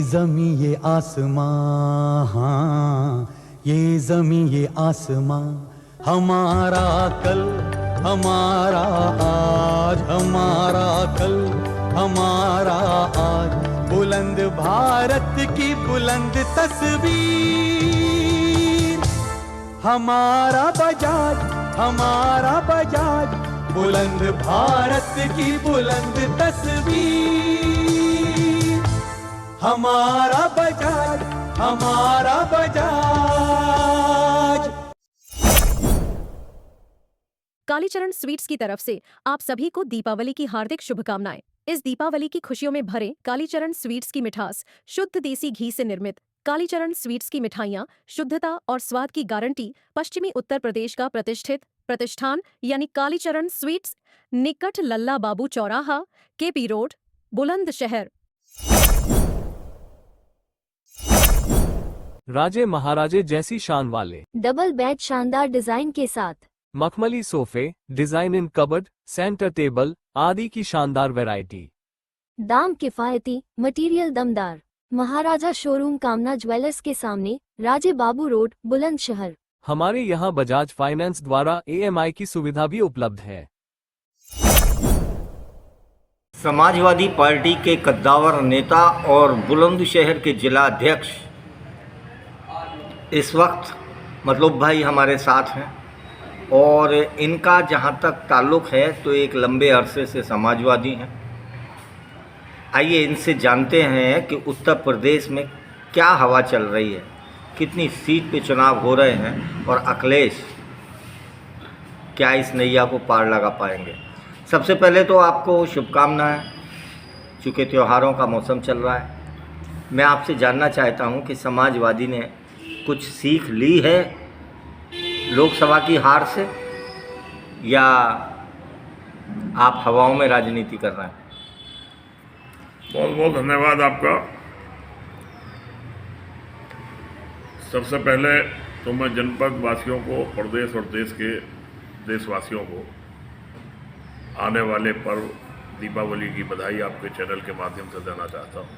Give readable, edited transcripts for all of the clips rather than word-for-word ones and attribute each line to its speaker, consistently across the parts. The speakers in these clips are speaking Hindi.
Speaker 1: ज़मीं ये आसमां, हाँ ये ज़मीं ये आसमां, हमारा कल हमारा आज, हमारा कल हमारा आज, बुलंद भारत की बुलंद तस्वीर, हमारा बजाज हमारा बजाज, बुलंद भारत की बुलंद तस्वीर, हमारा बजाज हमारा बजाज।
Speaker 2: कालीचरण स्वीट्स की तरफ से आप सभी को दीपावली की हार्दिक शुभकामनाएं। इस दीपावली की खुशियों में भरे कालीचरण स्वीट्स की मिठास शुद्ध देसी घी से निर्मित कालीचरण स्वीट्स की मिठाइयां शुद्धता और स्वाद की गारंटी पश्चिमी उत्तर प्रदेश का प्रतिष्ठित प्रतिष्ठान यानी कालीचरण स्वीट्स, निकट लल्ला बाबू चौराहा, केपी रोड, बुलंदशहर।
Speaker 3: राजे महाराजे जैसी शान वाले
Speaker 4: डबल बेड शानदार डिजाइन के साथ,
Speaker 3: मखमली सोफे, डिजाइन इन कबर्ड, सेंटर टेबल आदि की शानदार वैरायटी।
Speaker 4: दाम किफायती, मटेरियल दमदार। महाराजा शोरूम कामना ज्वेलर्स के सामने, राजे बाबू रोड, बुलंदशहर।
Speaker 3: हमारे यहाँ बजाज फाइनेंस द्वारा EMI की सुविधा भी उपलब्ध है।
Speaker 5: समाजवादी पार्टी के कद्दावर नेता और बुलंदशहर के जिला अध्यक्ष इस वक्त मतलूब भाई हमारे साथ हैं और इनका जहां तक ताल्लुक़ है तो एक लंबे अरसे से समाजवादी हैं। आइए इनसे जानते हैं कि उत्तर प्रदेश में क्या हवा चल रही है, कितनी सीट पे चुनाव हो रहे हैं और अखिलेश क्या इस नैया को पार लगा पाएंगे। सबसे पहले तो आपको शुभकामनाएं, चूँकि त्योहारों का मौसम चल रहा है। मैं आपसे जानना चाहता हूं कि समाजवादी ने कुछ सीख ली है लोकसभा की हार से या आप हवाओं में राजनीति कर रहे हैं?
Speaker 6: बहुत बहुत धन्यवाद आपका। सबसे पहले तो मैं जनपद वासियों को, प्रदेश और देश के देशवासियों को आने वाले पर्व दीपावली की बधाई आपके चैनल के माध्यम से देना चाहता हूँ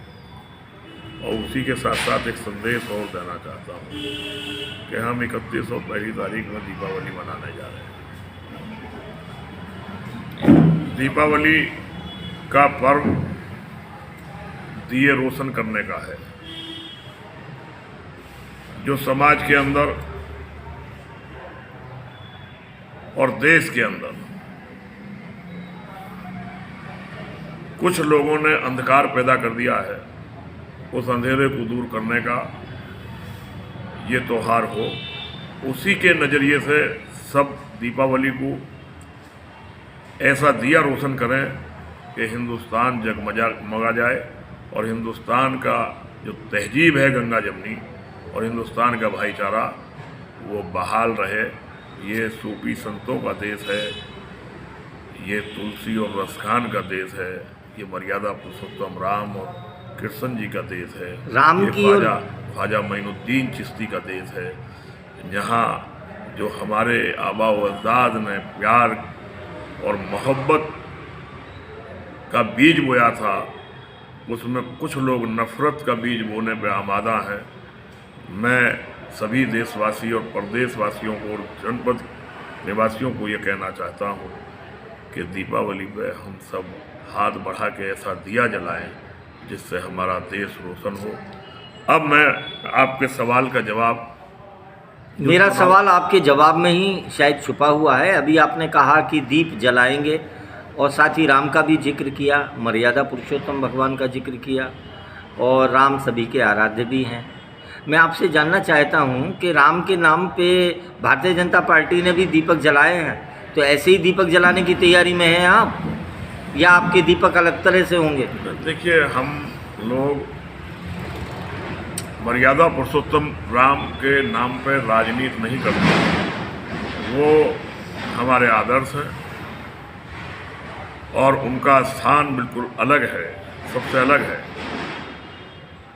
Speaker 6: और उसी के साथ साथ एक संदेश और देना चाहता हूँ कि हम 31 और 1 तारीख में दीपावली मनाने जा रहे हैं। दीपावली का पर्व दिए रोशन करने का है, जो समाज के अंदर और देश के अंदर कुछ लोगों ने अंधकार पैदा कर दिया है, उस अंधेरे को दूर करने का ये त्योहार हो। उसी के नज़रिए से सब दीपावली को ऐसा दिया रोशन करें कि हिंदुस्तान जगमगा जाए और हिंदुस्तान का जो तहजीब है गंगा जमनी और हिंदुस्तान का भाईचारा वो बहाल रहे। ये सूफी संतों का देश है, ये तुलसी और रसखान का देश है, ये मर्यादा पुरुषोत्तम राम और कृष्ण जी का देश है,
Speaker 5: राम
Speaker 6: ये
Speaker 5: की
Speaker 6: ख्वाजा मोइनुद्दीन चिश्ती का देश है। यहाँ जो हमारे आबा व अजदाद ने प्यार और मोहब्बत का बीज बोया था, उसमें कुछ लोग नफ़रत का बीज बोने पे आमादा हैं। मैं सभी देशवासी और प्रदेशवासियों को और जनपद निवासियों को ये कहना चाहता हूँ कि दीपावली पे हम सब हाथ बढ़ा के ऐसा दिया जलाएं जिससे हमारा देश रोशन हो। अब मैं आपके सवाल का जवाब,
Speaker 5: मेरा सवाल आपके जवाब में ही शायद छुपा हुआ है। अभी आपने कहा कि दीप जलाएंगे और साथ ही राम का भी जिक्र किया, मर्यादा पुरुषोत्तम भगवान का जिक्र किया और राम सभी के आराध्य भी हैं। मैं आपसे जानना चाहता हूं कि राम के नाम पे भारतीय जनता पार्टी ने भी दीपक जलाए हैं, तो ऐसे ही दीपक जलाने की तैयारी में हैं आप या आपके दीपक अलग तरह से होंगे?
Speaker 6: देखिए, हम लोग मर्यादा पुरुषोत्तम राम के नाम पर राजनीति नहीं करते, वो हमारे आदर्श हैं और उनका स्थान बिल्कुल अलग है, सबसे अलग है।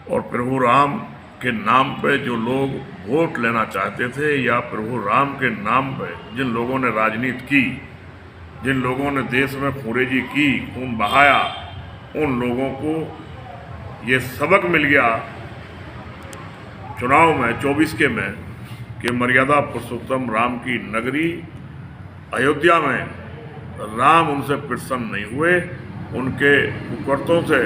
Speaker 6: और प्रभु राम के नाम पे जो लोग वोट लेना चाहते थे या प्रभु राम के नाम पे जिन लोगों ने राजनीति की, जिन लोगों ने देश में खूरेजी की, खून बहाया, उन लोगों को ये सबक मिल गया चुनाव में 24 के में कि मर्यादा पुरुषोत्तम राम की नगरी अयोध्या में राम उनसे प्रसन्न नहीं हुए, उनके कुकर्तों से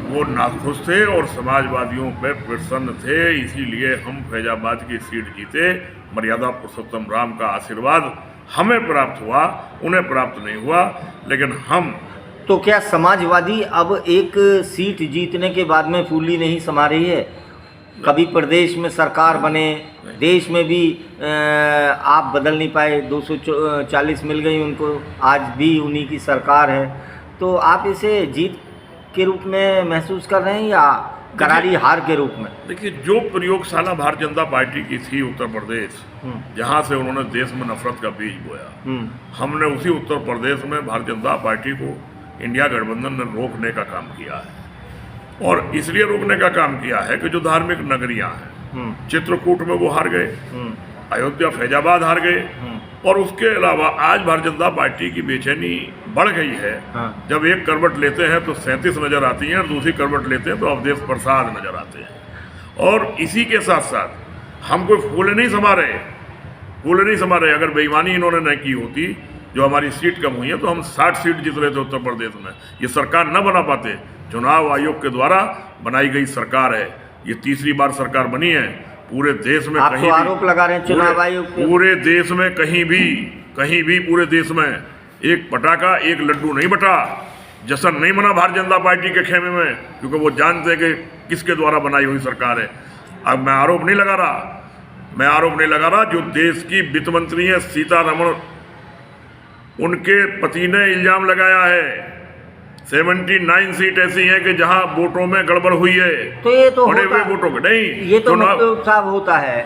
Speaker 6: वो नाखुश थे और समाजवादियों पर प्रसन्न थे। इसीलिए हम फैजाबाद की सीट जीते। मर्यादा पुरुषोत्तम राम का आशीर्वाद हमें प्राप्त हुआ, उन्हें प्राप्त नहीं हुआ, लेकिन हम
Speaker 5: तो क्या समाजवादी अब एक सीट जीतने के बाद में फूली नहीं समा रही है? कभी प्रदेश में सरकार बने, देश में भी आप बदल नहीं पाए, 240 मिल गई उनको, आज भी उन्हीं की सरकार है, तो आप इसे जीत के रूप में महसूस कर रहे हैं या करारी हार के रूप में?
Speaker 6: देखिए, जो प्रयोगशाला भारतीय जनता पार्टी की थी उत्तर प्रदेश, जहाँ से उन्होंने देश में नफरत का बीज बोया, हमने उसी उत्तर प्रदेश में भारतीय जनता पार्टी को इंडिया गठबंधन ने रोकने का काम किया है। और इसलिए रोकने का काम किया है कि जो धार्मिक नगरियां हैं, चित्रकूट में वो हार गए, अयोध्या फैजाबाद हार गए, और उसके अलावा आज भारतीय जनता पार्टी की बेचैनी बढ़ गई है। जब एक करवट लेते हैं तो 37 नजर आती हैं और दूसरी करवट लेते हैं तो अवधेश प्रसाद नजर आते हैं। और इसी के साथ साथ हम कोई फूले नहीं समा रहे। अगर बेईमानी इन्होंने नहीं की होती, जो हमारी सीट कम हुई है, तो हम 60 सीट जीत रहे थे उत्तर प्रदेश में, ये सरकार न बना पाते। चुनाव आयोग के द्वारा बनाई गई सरकार है, ये तीसरी बार सरकार बनी है। पूरे देश में
Speaker 5: आप
Speaker 6: कहीं
Speaker 5: तो आरोप लगा रहे हैं चुनाव आयोग पे।
Speaker 6: पूरे देश में कहीं भी पूरे देश में एक पटाखा, एक लड्डू नहीं बटा, जश्न नहीं मना भारतीय जनता पार्टी के खेमे में, क्योंकि वो जानते हैं कि किसके द्वारा बनाई हुई सरकार है। अब मैं आरोप नहीं लगा रहा, जो देश की वित्त मंत्री है सीतारमण, उनके पति ने इल्जाम लगाया है 79 सीट ऐसी हैं कि जहां वोटों में गड़बड़ हुई है।
Speaker 5: तो ये तो
Speaker 6: बड़े हुए वोटों के नहीं,
Speaker 5: ये तो मतलब साफ होता है,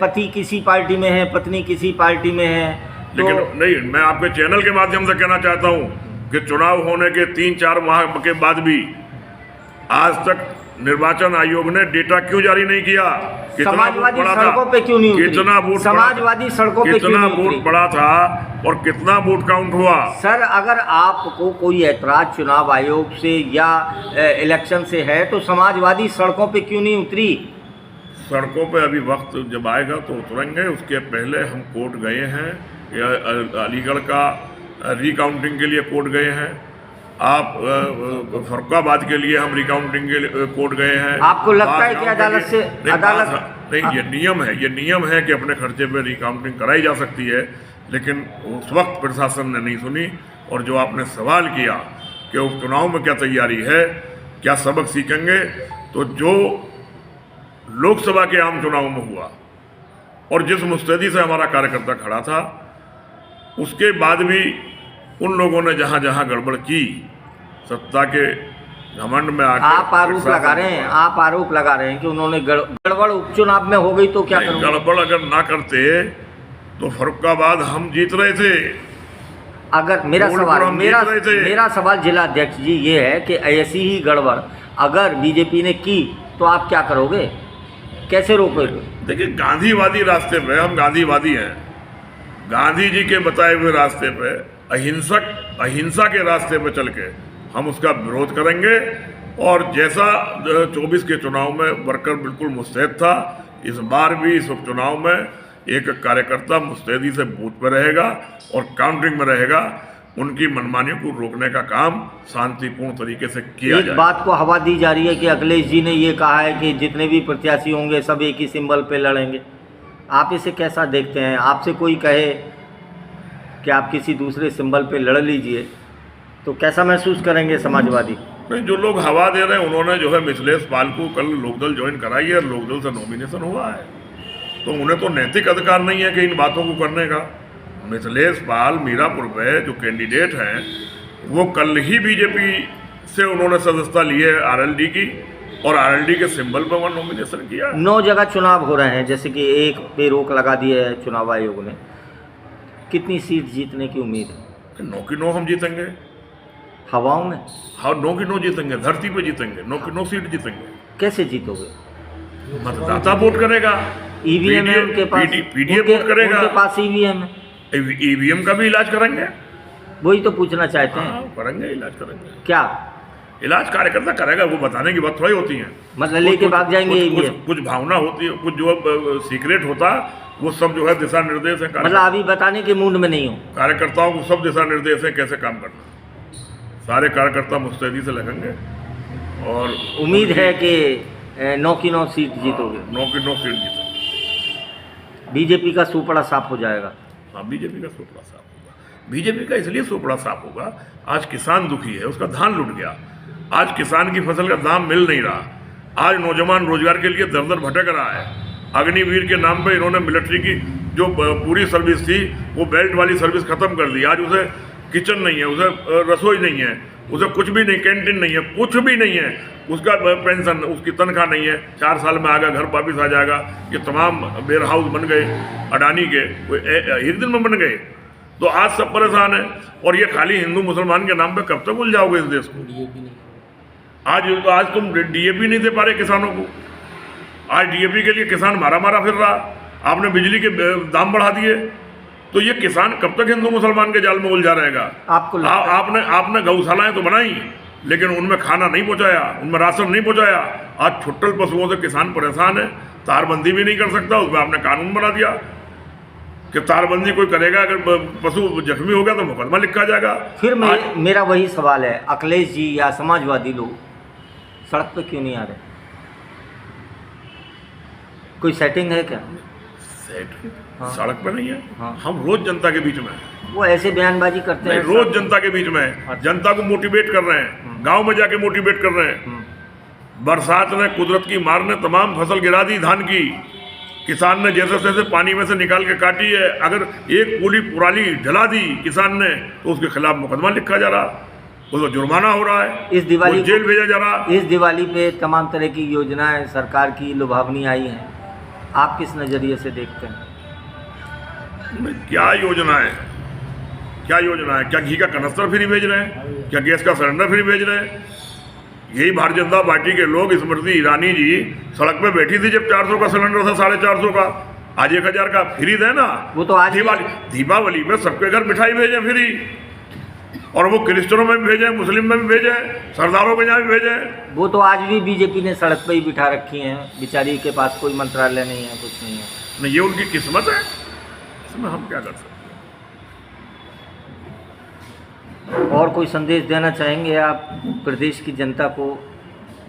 Speaker 5: पति किसी पार्टी में है, पत्नी किसी पार्टी में है, तो
Speaker 6: लेकिन नहीं, मैं आपके चैनल के माध्यम से कहना चाहता हूं कि चुनाव होने के 3-4 माह के बाद भी आज तक निर्वाचन आयोग ने डेटा क्यों जारी नहीं किया?
Speaker 5: समाजवादी सड़कों पे क्यों नहीं उतरी?
Speaker 6: कितना वोट
Speaker 5: समाजवादी सड़कों पे क्यों नहीं उतरी?
Speaker 6: वोट पड़ा था और कितना वोट काउंट हुआ?
Speaker 5: सर, अगर आपको कोई ऐतराज चुनाव आयोग से या इलेक्शन से है तो समाजवादी सड़कों पे क्यों नहीं उतरी?
Speaker 6: सड़कों पे अभी वक्त जब आएगा तो उतरेंगे। उसके पहले हम कोर्ट गए हैं, अलीगढ़ का रिकाउंटिंग के लिए कोर्ट गए हैं, आप फरुखाबाद के लिए हम रिकाउंटिंग के लिए कोर्ट गए हैं।
Speaker 5: आपको लगता है कि अदालत से
Speaker 6: नहीं, ये नियम है कि अपने खर्चे पे रिकाउंटिंग कराई जा सकती है, लेकिन उस वक्त प्रशासन ने नहीं सुनी। और जो आपने सवाल किया कि उपचुनाव में क्या तैयारी है, क्या सबक सीखेंगे, तो जो लोकसभा के आम चुनाव में हुआ और जिस मुस्तैदी से हमारा कार्यकर्ता खड़ा था, उसके बाद भी उन लोगों ने जहां जहां गड़बड़ की, सत्ता के घमंड में आकर
Speaker 5: आप आरोप लगा रहे हैं कि उन्होंने गड़बड़ उपचुनाव में हो गई, तो क्या करूं?
Speaker 6: गड़बड़ अगर ना करते तो फरुखाबाद हम जीत रहे थे।
Speaker 5: अगर मेरा सवाल जिला अध्यक्ष जी ये है कि ऐसी ही गड़बड़ अगर बीजेपी ने की तो आप क्या करोगे, कैसे रोकोगे?
Speaker 6: देखिए, गांधीवादी रास्ते पे हम गांधीवादी हैं, गांधी जी के बताए हुए रास्ते पे अहिंसा के रास्ते पे चल के हम उसका विरोध करेंगे। और जैसा 24 के चुनाव में वर्कर बिल्कुल मुस्तैद था, इस बार भी इस उपचुनाव में एक कार्यकर्ता मुस्तैदी से बूथ पर रहेगा और काउंटिंग में रहेगा। उनकी मनमानियों को रोकने का काम शांतिपूर्ण तरीके से किया जाए।
Speaker 5: एक बात को हवा दी जा रही है कि अखिलेश जी ने ये कहा है कि जितने भी प्रत्याशी होंगे सब एक ही सिंबल पे लड़ेंगे। आप इसे कैसा देखते हैं? आपसे कोई कहे कि आप किसी दूसरे सिंबल पे लड़ लीजिए तो कैसा महसूस करेंगे समाजवादी?
Speaker 6: नहीं, जो लोग हवा दे रहे हैं उन्होंने जो है मिथिलेश पाल को कल लोकदल ज्वाइन कराई है और लोकदल से नॉमिनेशन हुआ है, तो उन्हें तो नैतिक अधिकार नहीं है कि इन बातों को करने का। मिथिलेश पाल मीरापुर में जो कैंडिडेट हैं वो कल ही बीजेपी से उन्होंने सदस्यता ली है आरएलडी की, और आरएलडी के सिंबल पर वह नॉमिनेशन किया।
Speaker 5: 9 जगह चुनाव हो रहे हैं, जैसे कि एक पे रोक लगा दी है चुनाव आयोग ने। कितनी सीट जीतने की उम्मीद है?
Speaker 6: 9 की 9 हम जीतेंगे।
Speaker 5: हवाओं में?
Speaker 6: हाँ, 9 की 9 जीतेंगे, धरती पे जीतेंगे, 9 की 9 सीट जीतेंगे।
Speaker 5: कैसे जीतोगे?
Speaker 6: मतदाता वोट करेगा,
Speaker 5: ईवीएम है उनके पास,
Speaker 6: पीडीएफ वोट करेगा,
Speaker 5: उनके पास ईवीएम है,
Speaker 6: ईवीएम का भी इलाज करेंगे।
Speaker 5: वही तो पूछना चाहते हैं।
Speaker 6: करेंगे, इलाज करेंगे।
Speaker 5: क्या
Speaker 6: इलाज कार्यकर्ता करेगा, वो बताने की बात थोड़ी होती है।
Speaker 5: मतलब लेके भाग जाएंगे ये भी है।
Speaker 6: कुछ भावना होती है, कुछ जो सीक्रेट होता वो सब जो है दिशा निर्देश है।
Speaker 5: मतलब अभी बताने के मूड में नहीं हो।
Speaker 6: कार्यकर्ताओं को सब दिशा निर्देश है कैसे काम करना। सारे कार्यकर्ता मुस्तैदी से लगेंगे और
Speaker 5: उम्मीद है कि 9 की 9 सीट जीतोगे।
Speaker 6: 9 की 9 सीट जीतेंगे।
Speaker 5: बीजेपी का सुपड़ा साफ हो जाएगा।
Speaker 6: हाँ, बीजेपी का सुपड़ा साफ होगा। बीजेपी का इसलिए सुपड़ा साफ होगा, आज किसान दुखी है, उसका धान लुट गया। आज किसान की फसल का दाम मिल नहीं रहा। आज नौजवान रोजगार के लिए दर दर भटक रहा है। अग्निवीर के नाम पे इन्होंने मिलिट्री की जो पूरी सर्विस थी वो बेल्ट वाली सर्विस खत्म कर दी। आज उसे किचन नहीं है, उसे रसोई नहीं है, उसे कुछ भी नहीं, कैंटीन नहीं है, कुछ भी नहीं है। उसका पेंशन, उसकी तनख्वाह नहीं है। 4 साल में आगा घर वापिस आ जाएगा। ये तमाम वेयर हाउस बन गए अडानी के, एक दिन में बन गए। तो आज सब परेशान है। और ये खाली हिंदू मुसलमान के नाम पे कब तक उलझाओगे इस देश को? आज तुम डीएपी नहीं दे पा रहे किसानों को। आज डीएपी के लिए किसान मारा फिर रहा। आपने बिजली के दाम बढ़ा दिए। तो ये किसान कब तक हिंदू मुसलमान के जाल में उलझा रहेगा?
Speaker 5: आपको
Speaker 6: आपने गौशालाएं तो बनाई, लेकिन उनमें खाना नहीं पहुंचाया, उनमें राशन नहीं पहुंचाया। आज छुट्टल पशुओं से किसान परेशान है। तारबंदी भी नहीं कर सकता। उसमें आपने कानून बना दिया कि तारबंदी कोई करेगा, अगर पशु जख्मी हो गया तो मुकदमा लिखा जाएगा।
Speaker 5: फिर मेरा वही सवाल है, अखिलेश जी या समाजवादी लोग सड़क पे क्यों नहीं आ रहे? कोई सेटिंग है क्या?
Speaker 6: हाँ। सड़क पे नहीं है। हाँ। हम रोज जनता के बीच में हैं।
Speaker 5: वो ऐसे बयानबाजी करते हैं।
Speaker 6: रोज जनता के बीच में हैं। जनता को मोटिवेट कर रहे हैं, गांव में जाके मोटिवेट कर रहे हैं। बरसात ने, कुदरत की मार ने तमाम फसल गिरा दी धान की। किसान ने जैसे तैसे पानी में से निकाल के काटी है। अगर एक पूली पुराली जला दी किसान ने तो उसके खिलाफ मुकदमा लिखा जा रहा, उसको जुर्माना हो रहा है,
Speaker 5: इस दिवाली
Speaker 6: जेल भेजा जा रहा।
Speaker 5: इस दिवाली पे तमाम तरह की योजनाएं सरकार की लुभावनी आई हैं। आप किस नज़रिए से देखते हैं?
Speaker 6: क्या योजना है? क्या योजना है? क्या घी का कनस्तर फ्री भेज रहे हैं? क्या गैस का सिलेंडर फ्री भेज रहे हैं? यही भारतीय जनता पार्टी के लोग, स्मृति ईरानी जी सड़क पे बैठी थी जब 400 का सिलेंडर था, 450 का, आज 1000 का फ्री दे ना।
Speaker 5: वो तो आज
Speaker 6: दीपावली में सबके घर मिठाई भेजे फ्री, और वो क्रिश्चियनों में भी भेजे, मुस्लिम में भी भेजे, सरदारों के यहाँ भी भेजे।
Speaker 5: वो तो आज भी बीजेपी ने सड़क पे ही बिठा रखी हैं। बेचारी के पास कोई मंत्रालय नहीं है, कुछ नहीं है।
Speaker 6: नहीं, ये उनकी किस्मत है, इसमें हम क्या कर सकते हैं।
Speaker 5: और कोई संदेश देना चाहेंगे आप प्रदेश की जनता को?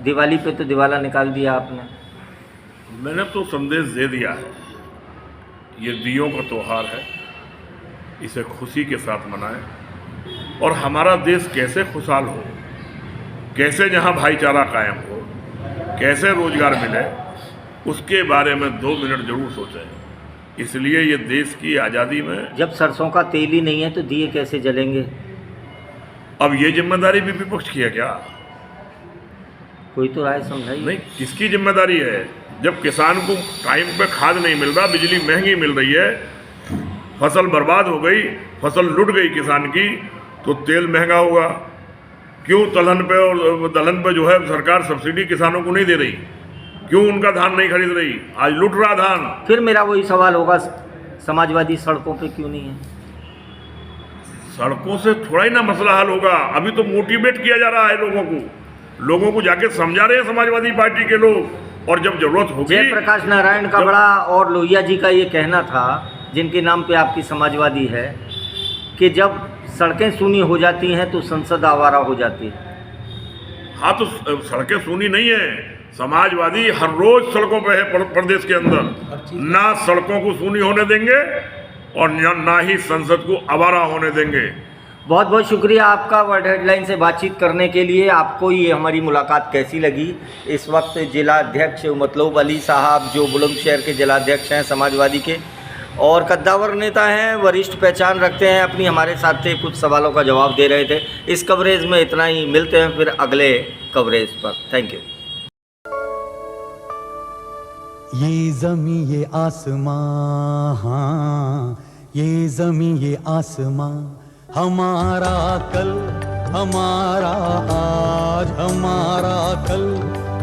Speaker 5: दिवाली पे तो दिवाला निकाल दिया आपने।
Speaker 6: मैंने तो संदेश दे दिया है। ये दियों का त्योहार है, इसे खुशी के साथ मनाएं। और हमारा देश कैसे खुशहाल हो, कैसे जहाँ भाईचारा कायम हो, कैसे रोजगार मिले, उसके बारे में 2 मिनट जरूर सोचें। इसलिए ये देश की आज़ादी में,
Speaker 5: जब सरसों का तेल ही नहीं है तो दिए कैसे जलेंगे?
Speaker 6: अब ये जिम्मेदारी भी विपक्ष की है क्या?
Speaker 5: कोई तो राय समझाइए।
Speaker 6: नहीं, किसकी जिम्मेदारी है? जब किसान को टाइम पे खाद नहीं मिल रहा, बिजली महंगी मिल रही है, फसल बर्बाद हो गई, फसल लुट गई किसान की, तो तेल महंगा होगा। क्यों दलहन पे जो है सरकार सब्सिडी किसानों को नहीं दे रही? क्यों उनका धान नहीं खरीद रही? आज लुट रहा धान।
Speaker 5: फिर मेरा वही सवाल होगा, समाजवादी सड़कों पे क्यों नहीं है?
Speaker 6: सड़कों से थोड़ा ही ना मसला हल होगा। अभी तो मोटिवेट किया जा रहा है लोगों को जाके समझा रहे हैं समाजवादी पार्टी के लोग। और जब जरूरत होगी,
Speaker 5: जयप्रकाश नारायण का बड़ा और लोहिया जी का ये कहना था, जिनके नाम पे आपकी समाजवादी है, कि जब सड़कें सूनी हो जाती हैं तो संसद आवारा हो जाती है।
Speaker 6: हाँ, तो सड़कें सूनी नहीं है। समाजवादी हर रोज सड़कों पे है प्रदेश के अंदर। ना सड़कों को सूनी होने देंगे और ना ही संसद को आवारा होने देंगे।
Speaker 5: बहुत बहुत शुक्रिया आपका वर्ल्ड हेडलाइन से बातचीत करने के लिए। आपको ये हमारी मुलाकात कैसी लगी? इस वक्त जिला अध्यक्ष मतलब अली साहब, जो बुलंदशहर के जिला अध्यक्ष हैं समाजवादी के, और कद्दावर नेता हैं, वरिष्ठ पहचान रखते हैं अपनी, हमारे साथ थे, कुछ सवालों का जवाब दे रहे थे। इस कवरेज में इतना ही। मिलते हैं फिर अगले कवरेज पर। Thank you.
Speaker 1: ये ज़मीं ये आसमां, हाँ, ये ज़मीं ये आसमां, हमारा कल हमारा आज, हमारा कल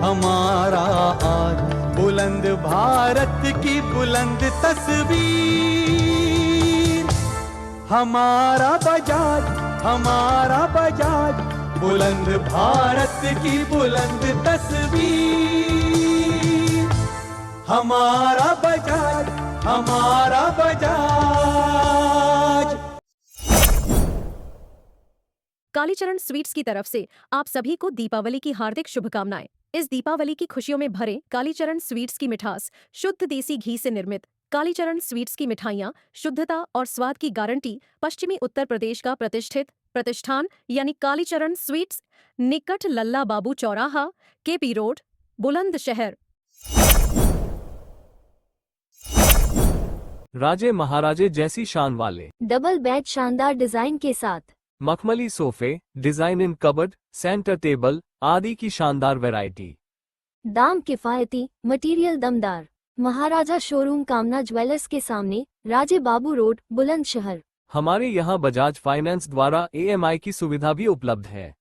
Speaker 1: हमारा आज, बुलंद भारत की बुलंद तस्वीर, हमारा बजाज बुलंद भारत की बुलंद तस्वीर, हमारा बजाज, हमारा बजाज।
Speaker 2: कालीचरण स्वीट्स की तरफ से आप सभी को दीपावली की हार्दिक शुभकामनाएं। इस दीपावली की खुशियों में भरे कालीचरण स्वीट्स की मिठास शुद्ध देसी घी से निर्मित कालीचरण स्वीट्स की मिठाइयाँ शुद्धता और स्वाद की गारंटी पश्चिमी उत्तर प्रदेश का प्रतिष्ठित प्रतिष्ठान यानी कालीचरण स्वीट्स, निकट लल्ला बाबू चौराहा, केपी रोड, बुलंदशहर।
Speaker 3: राजे महाराजे जैसी शान वाले
Speaker 4: डबल बेड शानदार डिजाइन के साथ,
Speaker 3: मखमली सोफे, डिजाइन इन कबर्ड, सेंटर टेबल आदि की शानदार वैरायटी।
Speaker 4: दाम किफायती, मटेरियल दमदार। महाराजा शोरूम कामना ज्वेलर्स के सामने, राजे बाबू रोड, बुलंदशहर।
Speaker 3: हमारे यहाँ बजाज फाइनेंस द्वारा EMI की सुविधा भी उपलब्ध है।